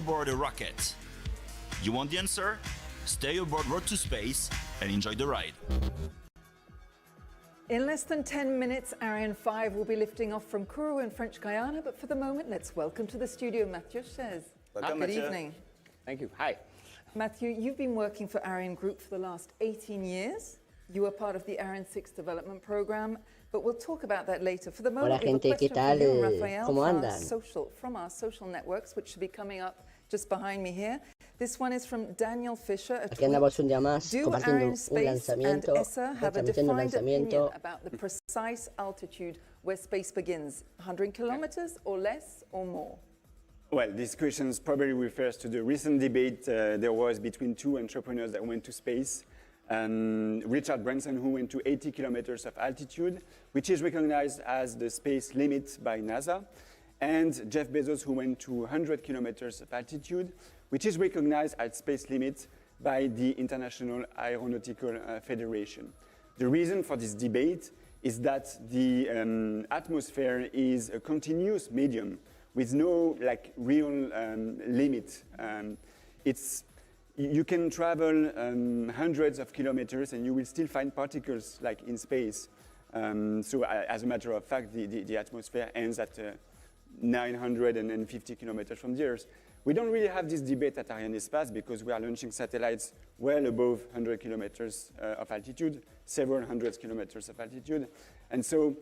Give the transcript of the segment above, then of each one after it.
board a rocket? You want the answer? Stay aboard Road to Space and enjoy the ride. In less than 10 minutes, Ariane 5 will be lifting off from Kourou in French Guiana, but for the moment, let's welcome to the studio Mathieu Chaise. Welcome, Good Mathieu. evening. Thank you. Hi. Mathieu, you've been working for Ariane Group for the last 18 years. You are part of the Ariane 6 development program, but we'll talk about that later. For the moment, Hola we have a gente, ¿qué question tal? for you and Raphael ¿Cómo from andan? from our social networks, which should be coming up just behind me here. This one is from Daniel Fisher. Aquí andamos un día más Do compartiendo un Arianespace and lanzamiento, ESA have a transmitiendo un defined opinion lanzamiento. about the precise altitude where space begins? 100 kilometers or less or more? Well, this question probably refers to the recent debate there was between two entrepreneurs that went to space. Richard Branson, who went to 80 kilometers of altitude, which is recognized as the space limit by NASA, and Jeff Bezos, who went to 100 kilometers of altitude, which is recognized as space limit by the International Aeronautical Federation. The reason for this debate is that the atmosphere is a continuous medium with no real limit. You can travel hundreds of kilometers and you will still find particles in space. So as a matter of fact, the atmosphere ends at 950 kilometers from the Earth. We don't really have this debate at Arianespace because we are launching satellites well above 100 kilometers of altitude, several hundred kilometers of altitude. And so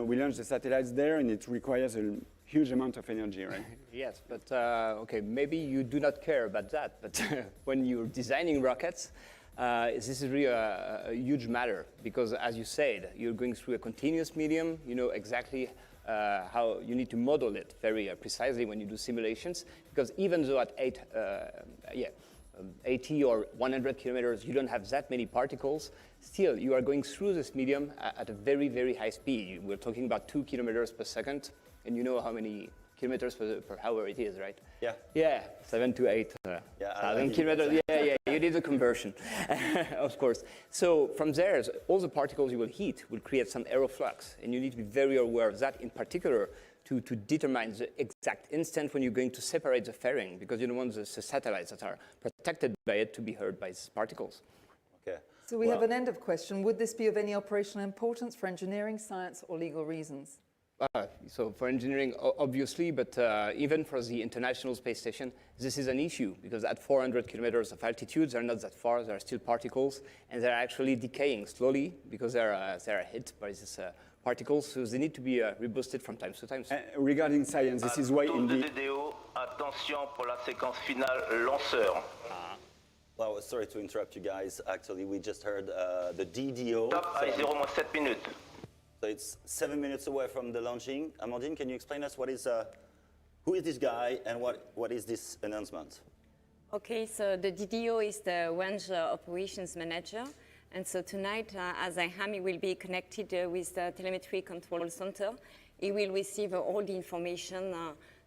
we launch the satellites there, and it requires a huge amount of energy, right? Yes, but okay, maybe you do not care about that, but when you're designing rockets, this is really a huge matter because, as you said, you're going through a continuous medium. You know exactly how you need to model it very precisely when you do simulations, because even though at 80 or 100 kilometers you don't have that many particles, still you are going through this medium at a very, very high speed. We're talking about 2 kilometers per second, and you know how many kilometers per hour it is, right? Yeah. Yeah, 7 to 8 thousand kilometers. Yeah, you need the conversion, of course. So from there, all the particles you will heat will create some aeroflux, and you need to be very aware of that in particular to determine the exact instant when you're going to separate the fairing, because you don't want the satellites that are protected by it to be hurt by these particles. Okay. So we have an end of question. Would this be of any operational importance for engineering, science, or legal reasons? So for engineering, obviously, but even for the International Space Station, this is an issue because at 400 kilometers of altitude, they're not that far. There are still particles, and they're actually decaying slowly because they're hit by these particles. So they need to be reboosted from time to time. Regarding science, this is why in the... Attention pour la séquence finale lanceur. Well, sorry to interrupt you guys. Actually, we just heard the DDO. Top à 0-7 minutes. So it's 7 minutes away from the launching. Amandine, can you explain us who is this guy and what is this announcement? Okay, so the DDO is the Range Operations Manager. And so tonight, as I am, he will be connected with the Telemetry Control Center. He will receive all the information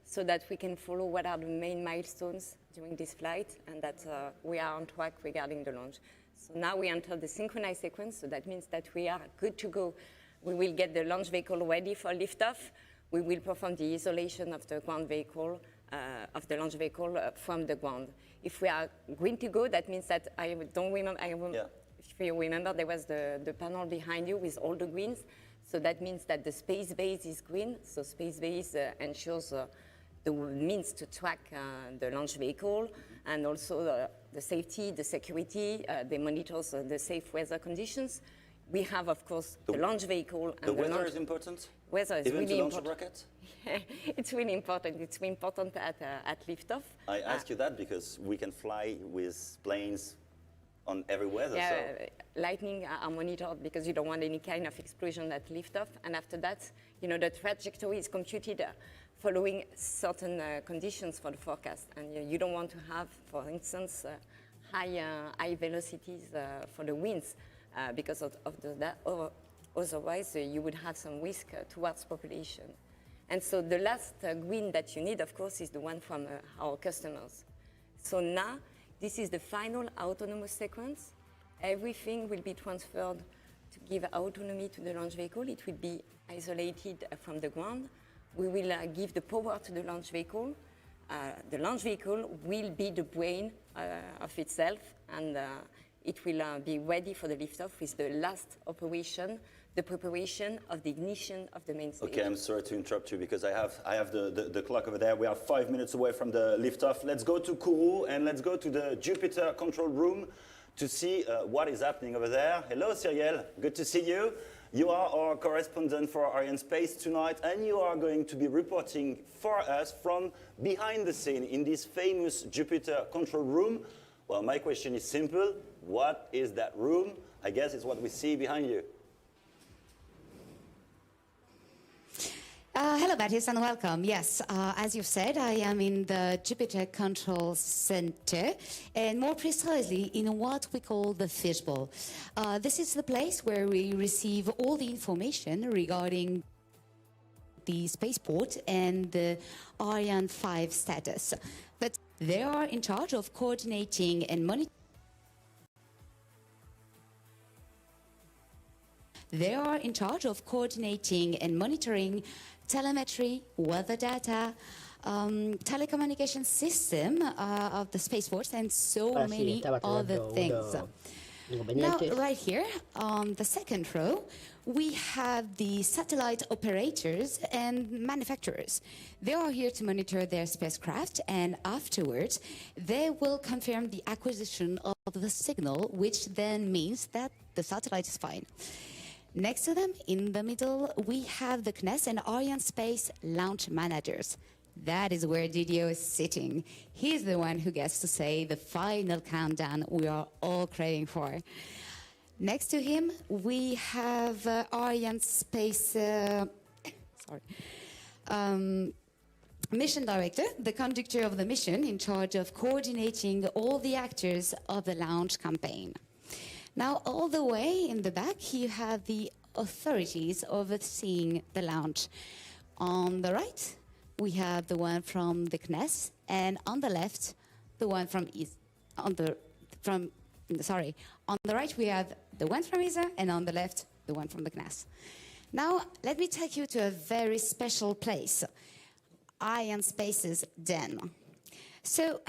so that we can follow what are the main milestones during this flight and that we are on track regarding the launch. So now we enter the synchronized sequence, so that means that we are good to go. We will get the launch vehicle ready for liftoff. We will perform the isolation of the ground vehicle, of the launch vehicle from the ground. If we are green to go, that means that I don't remember, if you remember, there was the panel behind you with all the greens. So that means that the space base is green. So space base ensures the means to track the launch vehicle and also the safety, the security, they monitor the safe weather conditions. We have, of course, the launch vehicle. And the weather is important? Weather is even really to launch important. a rocket? It's really important. It's really important at liftoff. I ask you that because we can fly with planes on every weather. Yeah, so. lightning are monitored because you don't want any kind of explosion at liftoff. And after that, you know, the trajectory is computed following certain conditions for the forecast. And you don't want to have, for instance, high velocities for the winds. Because of that, otherwise you would have some risk towards population. And so the last green that you need, of course, is the one from our customers. So now, this is the final autonomous sequence. Everything will be transferred to give autonomy to the launch vehicle. It will be isolated from the ground. We will give the power to the launch vehicle. the launch vehicle will be the brain of itself, and it will be ready for the liftoff with the last operation, the preparation of the ignition of the main stage. Okay, I'm sorry to interrupt you because I have the clock over there. We are 5 minutes away from the liftoff. Let's go to Kourou and let's go to the Jupiter control room to see what is happening over there. Hello, Cyrielle. Good to see you. You are our correspondent for Arianespace tonight, and you are going to be reporting for us from behind the scene in this famous Jupiter control room. Well, my question is simple. What is that room? I guess it's what we see behind you. Hello, Baptiste, and welcome. Yes, as you've said, I am in the Jupiter Control Center, and more precisely in what we call the fishbowl. This is the place where we receive all the information regarding the spaceport and the Ariane 5 status. But they are in charge of coordinating and monitoring. They are in charge of coordinating and monitoring telemetry, weather data, telecommunication system of the Space Force, and so many other things. Now, right here on the second row, we have the satellite operators and manufacturers. They are here to monitor their spacecraft, and afterwards, they will confirm the acquisition of the signal, which then means that the satellite is fine. Next to them, in the middle, we have the CNES and Arianespace launch managers. That is where DDO is sitting. He's the one who gets to say the final countdown we are all craving for. Next to him, we have Arianespace mission director, the conductor of the mission in charge of coordinating all the actors of the launch campaign. Now, all the way in the back, you have the authorities overseeing the launch. On the right, we have the one from the CNES, and on the left, the one from on the right, we have the one from ESA, and on the left, the one from the CNES. Now, let me take you to a very special place, Arianespace's den. So,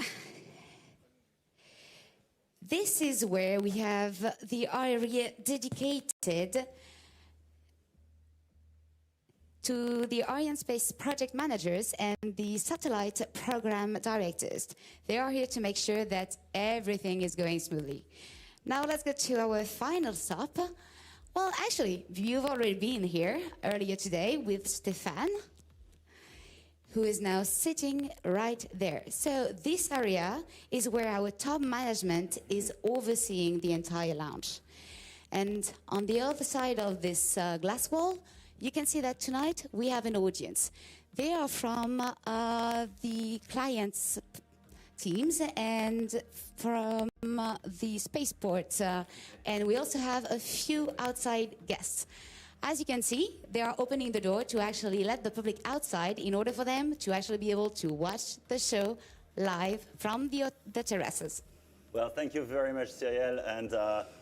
this is where we have the area dedicated to the Arianespace project managers and the satellite program directors. They are here to make sure that everything is going smoothly. Now let's get to our final stop. Well, actually, you've already been here earlier today with Stéphane, who is now sitting right there. So this area is where our top management is overseeing the entire launch. And on the other side of this glass wall, you can see that tonight we have an audience. They are from the client's teams and from the spaceport. And we also have a few outside guests. As you can see, they are opening the door to actually let the public outside in order for them to actually be able to watch the show live from the terraces. Well, thank you very much, Cyrielle, and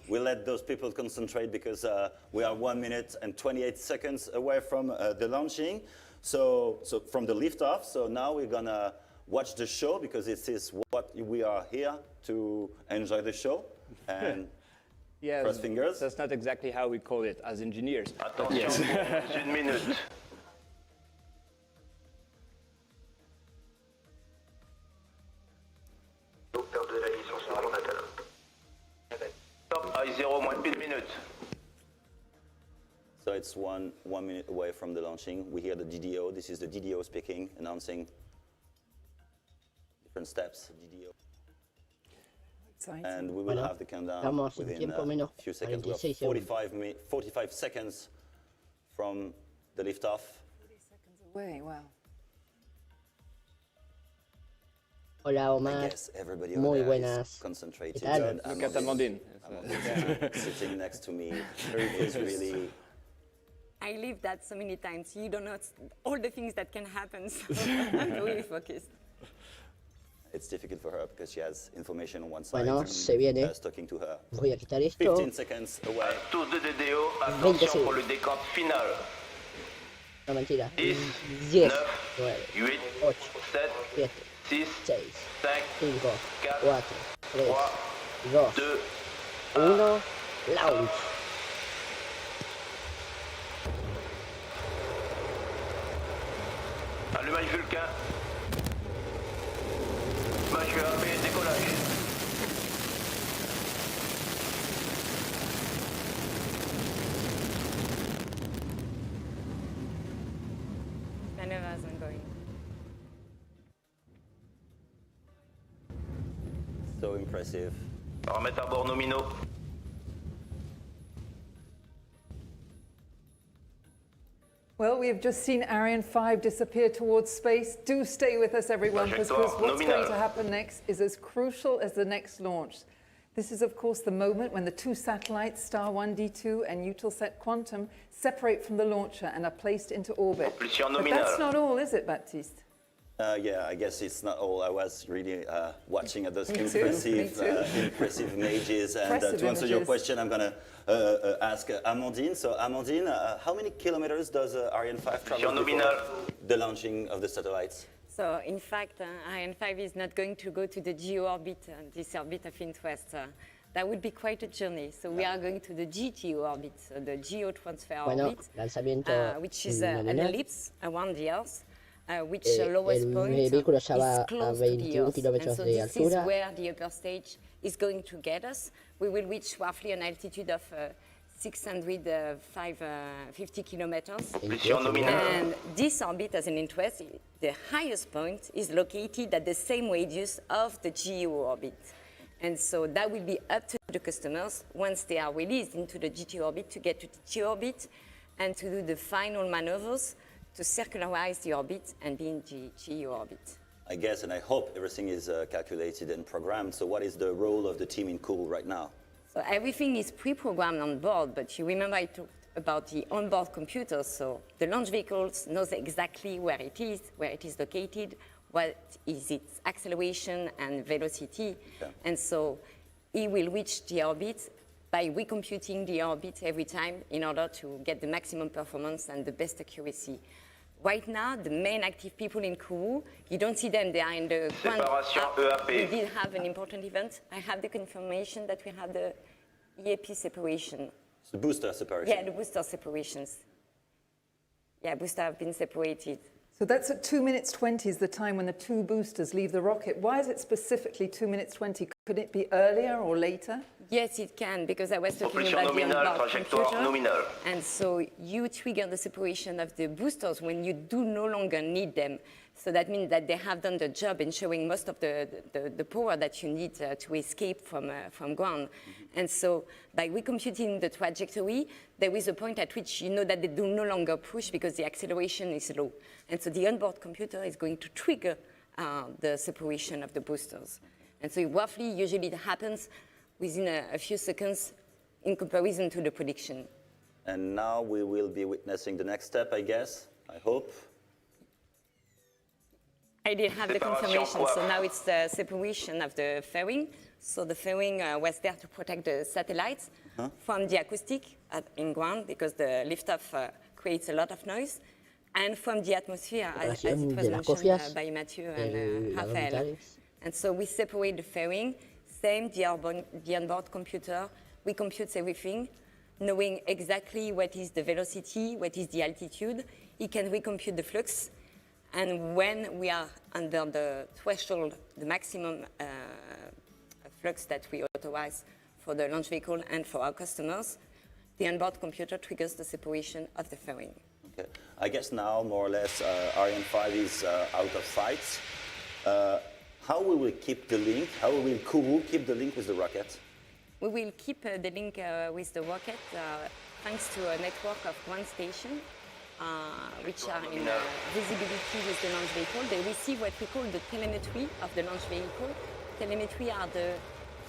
we'll let those people concentrate because we are 1 minute and 28 seconds away from the launching, so from the liftoff. So now we're gonna watch the show because this is what we are here to enjoy the show. And yes, cross fingers. That's not exactly how we call it as engineers. Attention, Yes. une minute. Perte de la mission sur l'Andatel. Top à 0, moins de 1 minute. So it's one minute away from the launching. We hear the DDO. This is the DDO speaking, announcing different steps. DDO. And we will have the countdown within a few seconds. We have 45 seconds from the liftoff. 40 seconds away, wow. Hola Omar, I guess everybody muy over there buenas. is concentrated. ¿Qué tal? And Look at Amandine. sitting next to me. Is really. I lived that so many times. You don't know all the things that can happen. So I'm really focused. It's difficult for her because she has information on one side. Bueno, se viene. Talking to her. Voy a quitar esto. 15 seconds away. Tous de DDO, attention pour le décompte final. No, mentira. 10, 10, 9, 9, 8, 8, 7, 6, 6, 5, 5, 4, 4, 3, 3, 2, 2, 1, launch. allumage Vulcain. Allumage EAP, décollage. Maneuvers ongoing. So impressive. Remettre à bord nominaux. Well, we have just seen Ariane 5 disappear towards space. Do stay with us, everyone, because Trajectoire what's going nominale. to happen next is as crucial as the next launch. This is, of course, the moment when the two satellites, Star One D2 and Eutelsat Quantum, separate from the launcher and are placed into orbit. Propulsion But nominale. that's not all, is it, Baptiste? Yeah, I guess it's not all. I was really watching at those Me too, impressive images. And Impressive to answer your images. question, I'm going to ask Amandine. So, Amandine, how many kilometers does Ariane 5 travel before nominal. the launching of the satellites? So in fact, Ariane 5 is not going to go to the geo orbit, this orbit of interest. That would be quite a journey. So we are going to the GTO orbit, so the geotransfer Bueno, orbit, lanzamiento which is an nominal. ellipse around the Earth, which El lowest point vehículo ya is va a close to the 21 Earth. And kilómetros so de this is altura. where the upper stage is going to get us. We will reach roughly an altitude of 650 kilometers. Propulsion nominale. And this orbit, as an interest, the highest point is located at the same radius of the GEO orbit. And so that will be up to the customers once they are released into the GTO orbit to get to the GEO orbit and to do the final maneuvers to circularize the orbit and be in the GEO orbit. I guess, and I hope everything is calculated and programmed. So what is the role of the team in Kourou right now? So everything is pre-programmed on board, but you remember I talked about the onboard computers. So the launch vehicles knows exactly where it is located, what is its acceleration and velocity. Yeah. And so it will reach the orbit by recomputing the orbit every time in order to get the maximum performance and the best accuracy. Right now, the main active people in Kourou, you don't see them, they are in the Séparation EAP. We did have an important event. I have the confirmation that we have the EAP separation. It's the booster separation. Yeah, the booster separations. Yeah, booster have been separated. So that's at 2 minutes 20 is the time when the two boosters leave the rocket. Why is it specifically 2 minutes 20? Could it be earlier or later? Yes, it can, because I was talking Propulsion about the nominale, onboard trajectoire computer. nominale. And so you trigger the separation of the boosters when you do no longer need them. So that means that they have done the job in showing most of the power that you need to escape from ground. And so by recomputing the trajectory, there is a point at which you know that they do no longer push because the acceleration is low. And so the onboard computer is going to trigger the separation of the boosters. And so roughly, usually it happens within a few seconds in comparison to the prediction. And now we will be witnessing the next step, I guess, I hope. I did have the Séparation confirmation, coiffe. so now it's the separation of the fairing. So the fairing was there to protect the satellites from the acoustic in ground, because the liftoff creates a lot of noise, and from the atmosphere, as it Separación was de las mentioned cofias by Mathieu del and Raphael. orbitales. And so we separate the fairing, same the onboard computer, we compute everything, knowing exactly what is the velocity, what is the altitude. It can recompute the flux. And when we are under the threshold, the maximum flux that we authorize for the launch vehicle and for our customers, the onboard computer triggers the separation of the fairing. Okay. I guess now, more or less, Ariane 5 is out of sight. How will we keep the link? How will Kourou keep the link with the rocket? We will keep the link with the rocket thanks to a network of ground stations, which are in visibility with the launch vehicle. They receive what we call the telemetry of the launch vehicle. Telemetry are the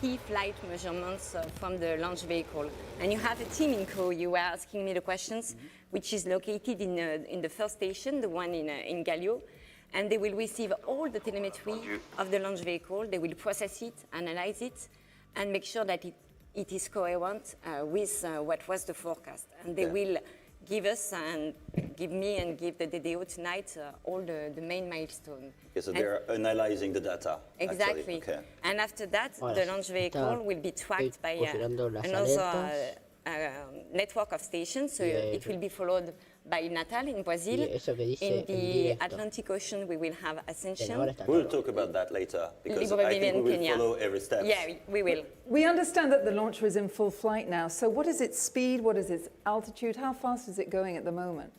key flight measurements from the launch vehicle. And you have a team in Kourou, you were asking me the questions, which is located in the first station, the one in Galliot. And they will receive all the telemetry of the launch vehicle. They will process it, analyze it, and make sure that it is coherent with what was the forecast. And they will give us and give me and give the DDO tonight all the main milestones. Okay, so they're analyzing the data. Exactly. Actually. Okay. And after that, Ahora, the launch vehicle will be tracked by another network of stations. So it will be followed by Natal in Brazil. In the Atlantic Ocean, we will have Ascension. We'll talk about that later, because I think we will follow every step. Yeah, we will. We understand that the launcher is in full flight now. So what is its speed? What is its altitude? How fast is it going at the moment?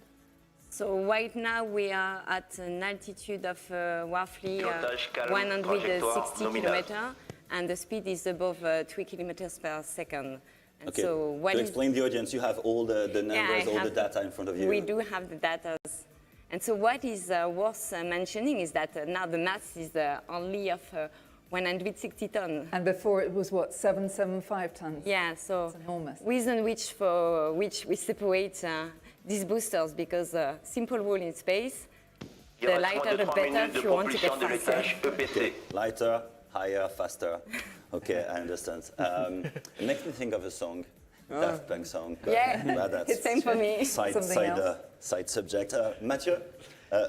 So right now we are at an altitude of roughly 160 kilometers, and the speed is above 3 kilometers per second. And Okay, so to explain the audience, you have all the numbers, all the data in front of you. We do have the data. And so what is worth mentioning is that now the mass is only of 160 tons. And before it was what, 775 tons? Yeah, so it's enormous. Reason for which we separate these boosters, because simple rule in space, the lighter the better if you want to get faster. Okay. Lighter, higher, faster. Okay, I understand. It makes me think of a song, Daft Punk song. Yeah, that's it's same for me. Side subject. Mathieu,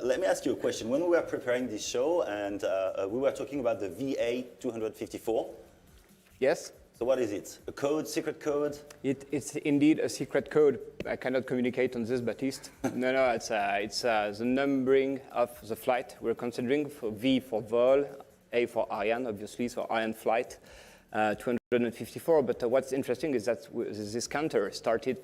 let me ask you a question. When we were preparing this show and we were talking about the VA254. Yes. So what is it? A code, secret code? It's indeed a secret code. I cannot communicate on this, Baptiste. No, it's the numbering of the flight we're considering. For V for vol, A for Ariane, obviously, so Ariane flight 254. But what's interesting is that this counter started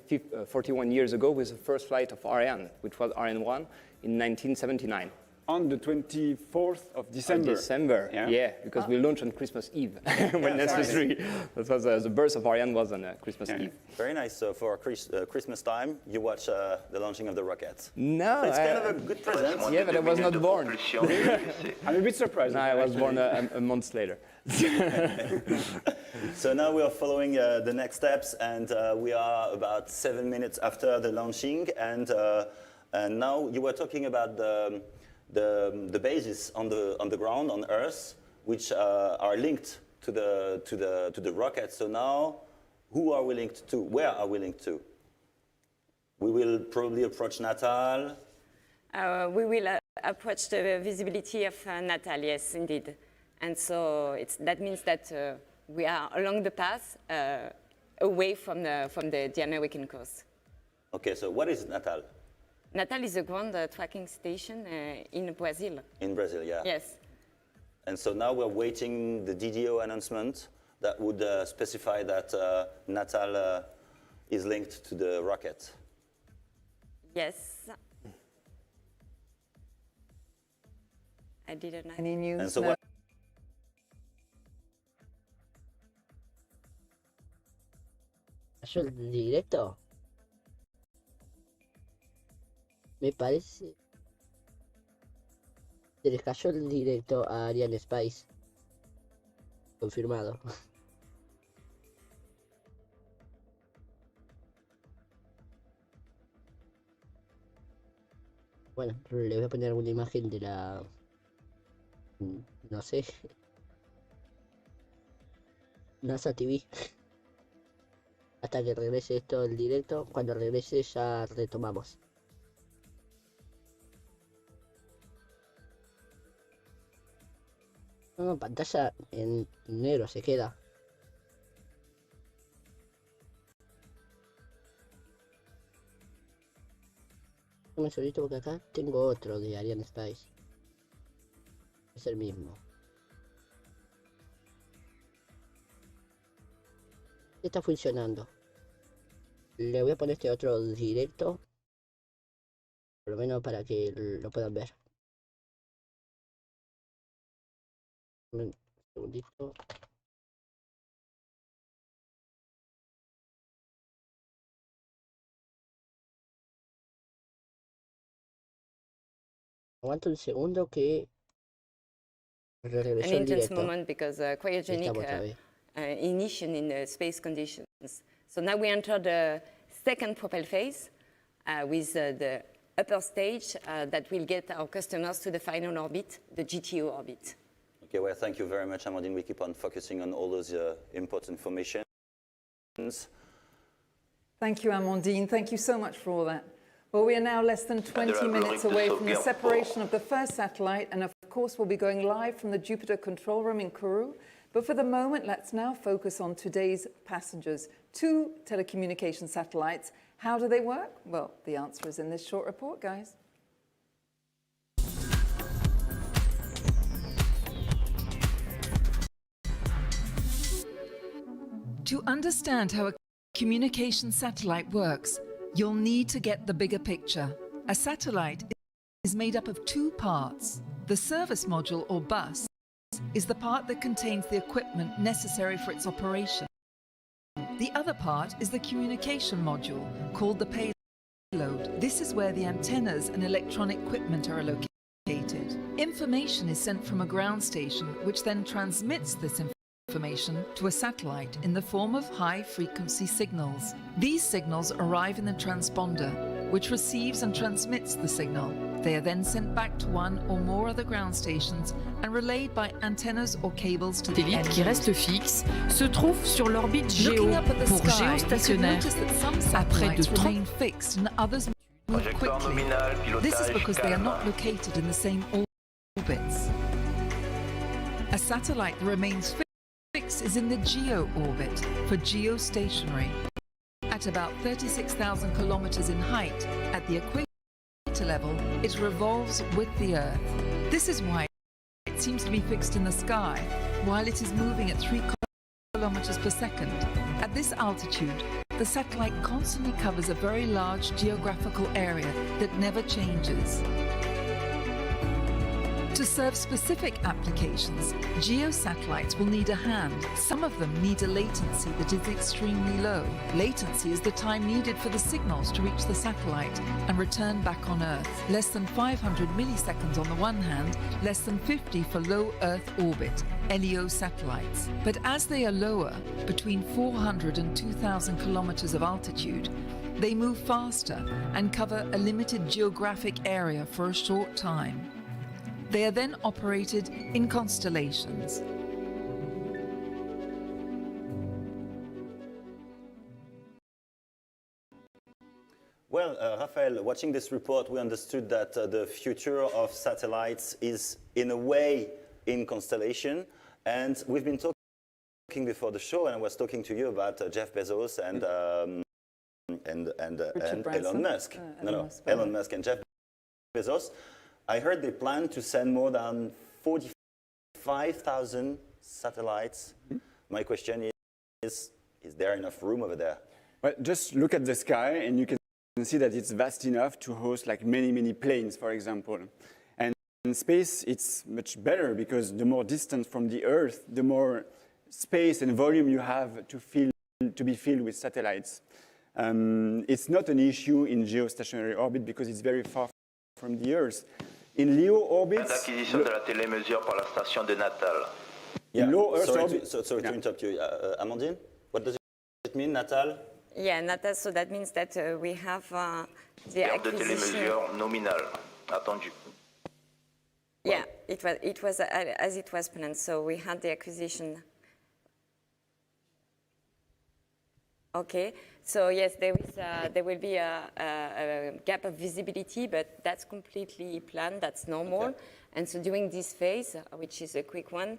41 years ago with the first flight of Ariane, which was Ariane 1 in 1979. On the 24th of December. December, yeah, because we launched on Christmas Eve when necessary. That was the birth of Ariane was on Christmas Eve. Very nice. So for Christmas time, you watch the launching of the rockets. No, so it's kind of a good present. Yeah, but I was not born. I'm a bit surprised. No, I was born a month later. So now we are following the next steps, and we are about 7 minutes after the launching, and now you were talking about the bases on the ground on Earth, which are linked to the rocket. So now, who are we linked to? Where are we linked to? We will probably approach Natal. We will approach the visibility of Natal, yes, indeed. And so that means that we are along the path away from the American coast. Okay, so what is Natal? Natal is a ground tracking station in Brazil. In Brazil, yeah. Yes. And so now we're waiting the DDO announcement that would specify that Natal is linked to the rocket. Yes. I didn't know. Any news? And so no. what? ¿Cayó el directo? Me parece. Se les cayó el directo a Arianespace. Confirmado. Bueno, le voy a poner alguna imagen de la... No sé. NASA TV. Hasta que regrese esto el directo. Cuando regrese ya retomamos. No, pantalla en negro se queda. Un segundito porque acá tengo otro de Arianespace. Es el mismo. Está funcionando. Le voy a poner este otro directo. Por lo menos para que lo puedan ver. Un segundito. Aguanta un segundo que regresó An el intense directo. moment because cryogenic ignition in the space conditions. So now we enter the second propel phase with the upper stage that will get our customers to the final orbit, the GTO orbit. Okay, well, thank you very much, Amandine. We keep on focusing on all those important information. Thank you, Amandine. Thank you so much for all that. Well, we are now less than 20 minutes away from the separation of the first satellite, and of course we'll be going live from the Jupiter control room in Kourou. But for the moment, let's now focus on today's passengers. 2 telecommunication satellites. How do they work? Well, the answer is in this short report, guys. To understand how a communication satellite works, you'll need to get the bigger picture. A satellite is made up of 2 parts. The service module or bus is the part that contains the equipment necessary for its operation. The other part is the communication module, called the payload. This is where the antennas and electronic equipment are located. Information is sent from a ground station, which then transmits this information to a satellite in the form of high-frequency signals. These signals arrive in the transponder, which receives and transmits the signal. They are then sent back to one or more other ground stations and relayed by antennas or cables to the Satellite qui reste fixe se trouve sur l'orbite géo pour géostationnaire à près de 30 fixed and others move quickly. This is because they are not located in the same orbits. A satellite that remains fixed is in the geo orbit for geostationary. At about 36,000 kilometers in height, at the equator level, it revolves with the Earth. This is why it seems to be fixed in the sky, while it is moving at 3 kilometers per second. At this altitude, the satellite constantly covers a very large geographical area that never changes. To serve specific applications, geosatellites will need a hand. Some of them need a latency that is extremely low. Latency is the time needed for the signals to reach the satellite and return back on Earth. Less than 500 milliseconds on the one hand, less than 50 for low Earth orbit, LEO satellites. But as they are lower, between 400 and 2,000 kilometers of altitude, they move faster and cover a limited geographic area for a short time. They are then operated in constellations. Well, Raphael, watching this report, we understood that the future of satellites is, in a way, in constellation. And we've been talking before the show, and I was talking to you about Jeff Bezos and Elon Musk. Elon Musk and Jeff Bezos. I heard they plan to send more than 45,000 satellites. My question is there enough room over there? Well, just look at the sky and you can see that it's vast enough to host like many planes, for example. And in space, it's much better because the more distance from the Earth, the more space and volume you have to be filled with satellites. It's not an issue in geostationary orbit because it's very far from the Earth. In LEO orbits... L'acquisition de la télémesure par la station de Natal. Yeah. Low Earth orbit. Sorry to interrupt you. Amandine, what does it mean, Natal? Yeah, Natal, so that means that we have the Terme de télémesure nominale, attendu. Yeah, it was as it was planned, so we had the acquisition. Okay, so yes, there will be a gap of visibility, but that's completely planned, that's normal. Okay. And so during this phase, which is a quick one,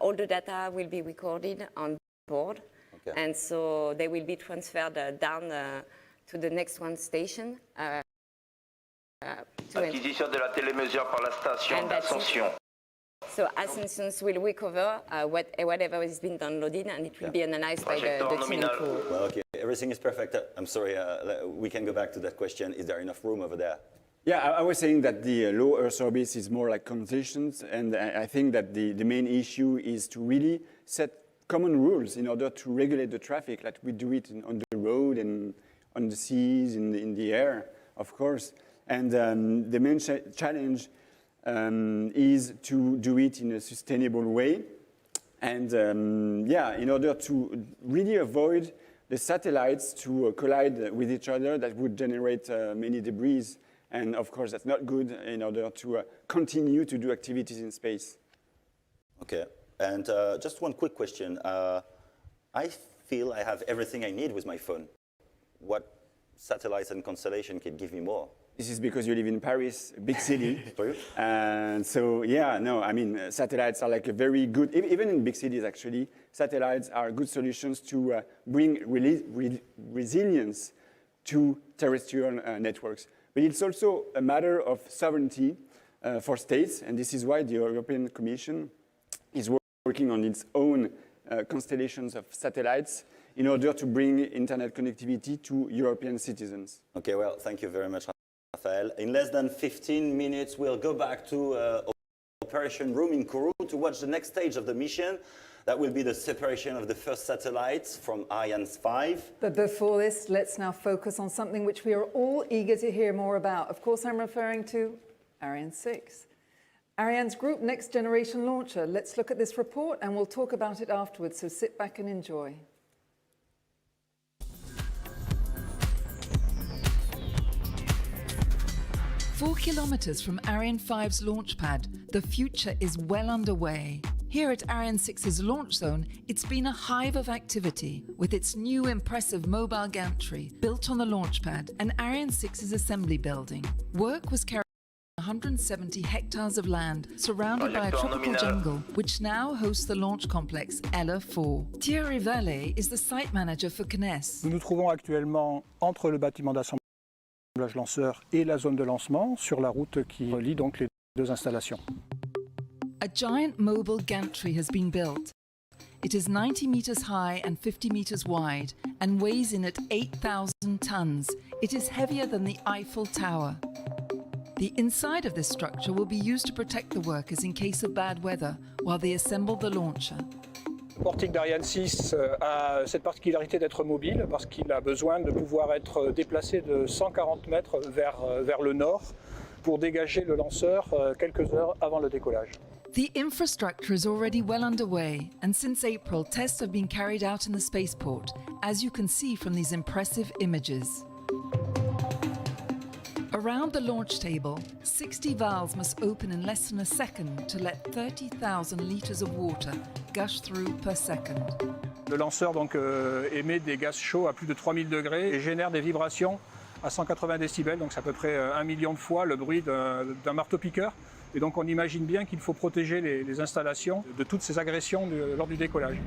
all the data will be recorded on board. Okay. And so they will be transferred down to the next one station. Acquisition de la télémesure par la station d'Ascension. So Ascension will recover whatever has been downloaded, and it will be analyzed by the team. Well, okay, everything is perfect. I'm sorry, we can go back to that question. Is there enough room over there? Yeah, I was saying that the low Earth orbit is more like constellations, and I think that the main issue is to really set common rules in order to regulate the traffic, like we do it on the road and on the seas, in the air, of course. And the main challenge is to do it in a sustainable way. And in order to really avoid the satellites to collide with each other, that would generate many debris. And of course, that's not good in order to continue to do activities in space. Okay, and just one quick question. I feel I have everything I need with my phone. What satellites and constellation can give me more. This is because you live in Paris, a big city. And so, yeah, no, I mean, satellites are like a very good, even in big cities actually, satellites are good solutions to bring resilience to terrestrial networks. But it's also a matter of sovereignty for states, and this is why the European Commission is working on its own constellations of satellites in order to bring internet connectivity to European citizens. Okay, well, thank you very much, Rafael. In less than 15 minutes, we'll go back to Operation Room in Kourou to watch the next stage of the mission. That will be the separation of the first satellites from Ariane 5. But before this, let's now focus on something which we are all eager to hear more about. Of course, I'm referring to Ariane 6. Ariane's group next generation launcher. Let's look at this report and we'll talk about it afterwards, so sit back and enjoy. Four kilometers from Ariane 5's launch pad, the future is well underway. Here at Ariane 6's launch zone, it's been a hive of activity with its new impressive mobile gantry built on the launch pad and Ariane 6's assembly building. Work was carried on 170 hectares of land surrounded by a tropical jungle, which now hosts the launch complex LE4. Thierry Vallée is the site manager for CNES. Nous nous trouvons actuellement entre le bâtiment d'assemblage lanceur et la zone de lancement sur la route qui relie donc les deux installations. A giant mobile gantry has been built. It is 90 meters high and 50 meters wide and weighs in at 8,000 tons. It is heavier than the Eiffel Tower. The inside of this structure will be used to protect the workers in case of bad weather while they assemble the launcher. Le portique d'Ariane 6 a cette particularité d'être mobile parce qu'il a besoin de pouvoir être déplacé de 140 mètres vers le nord pour dégager le lanceur quelques heures avant le décollage. The infrastructure is already well underway, and since April, tests have been carried out in the spaceport, as you can see from these impressive images. Around the launch table, 60 valves must open in less than a second to let 30,000 litres of water gush through per second. Le lanceur donc émet des gaz chauds à plus de 3000 degrés et génère des vibrations à 180 décibels, donc c'est à peu près 1 million de fois le bruit d'un marteau-piqueur. Et donc on imagine bien qu'il faut protéger les installations de toutes ces agressions lors du décollage.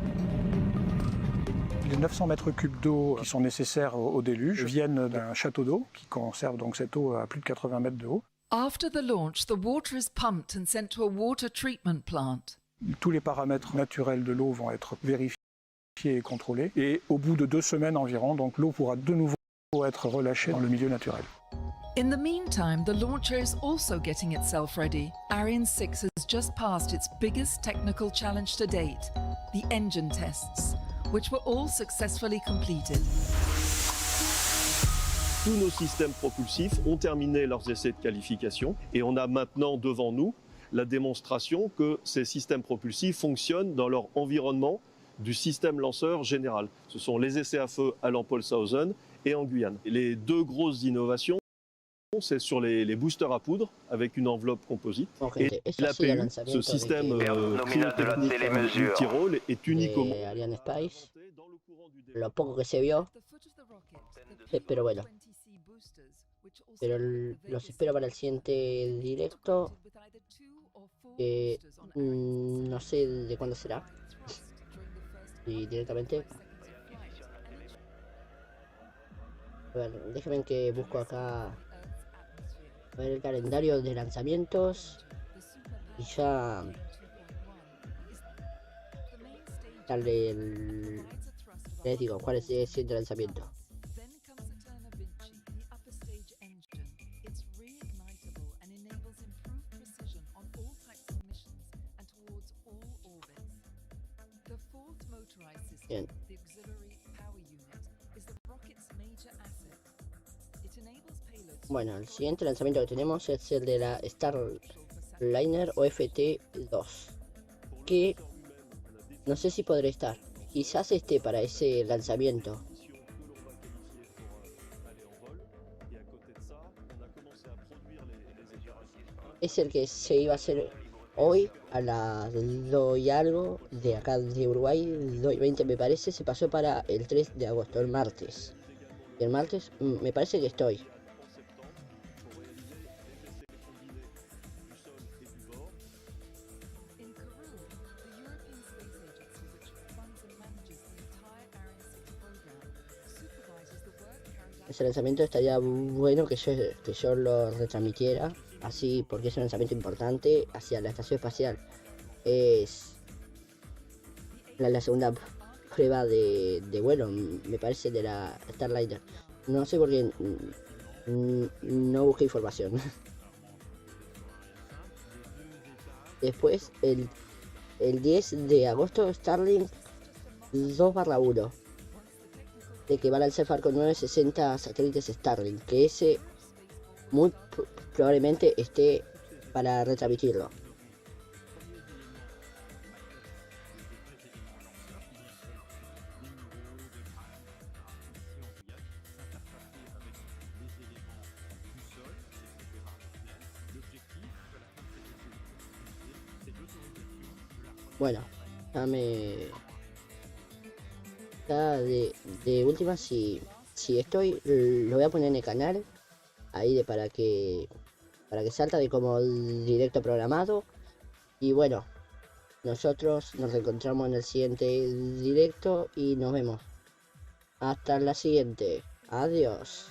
Les 900 mètres cubes d'eau qui sont nécessaires au déluge viennent d'un château d'eau qui conserve donc cette eau à plus de 80 mètres de haut. After the launch, the water is pumped and sent to a water treatment plant. Tous les paramètres naturels de l'eau vont être vérifiés et contrôlés. Et au bout de 2 semaines environ, donc l'eau pourra de nouveau être relâchée dans le milieu naturel. In the meantime, the launcher is also getting itself ready. Ariane 6 has just passed its biggest technical challenge to date, the engine tests, which were all successfully completed. Tous nos systèmes propulsifs ont terminé leurs essais de qualification et on a maintenant devant nous la démonstration que ces systèmes propulsifs fonctionnent dans leur environnement du système lanceur général. Ce sont les essais à feu à Lampolshausen et en Guyane. Les deux grosses innovations, c'est sur les boosters à poudre avec une enveloppe composite. Et l'APU, ce système cryotechnique du Tyrol, est unique au monde. Arianespace, lo poco que se vio, pero bueno. Pero los espero para el siguiente directo. No sé de cuándo será. Y directamente. Bueno, déjenme que busco acá a ver el calendario de lanzamientos y ya les digo cuál es el siguiente lanzamiento. Bien. Bueno, el siguiente lanzamiento que tenemos es el de la Starliner OFT-2, que no sé si podré estar, quizás esté para ese lanzamiento. Es el que se iba a hacer hoy a las 2 y algo de acá de Uruguay, 2:20 me parece, se pasó para el 3 de agosto, el martes. Y el martes me parece que estoy. Ese lanzamiento estaría bueno que yo lo retransmitiera así, porque es un lanzamiento importante hacia la estación espacial. Es la segunda prueba de vuelo, me parece, de la Starliner. No sé por qué no busqué información. Después, el 10 de agosto, Starlink 2/1. De que va a lanzar con 960 satélites Starlink, que ese muy probablemente esté para retransmitirlo. Bueno, de última, si estoy, lo voy a poner en el canal ahí para que salta de como directo programado. Y bueno, nosotros nos reencontramos en el siguiente directo y nos vemos hasta la siguiente. Adiós.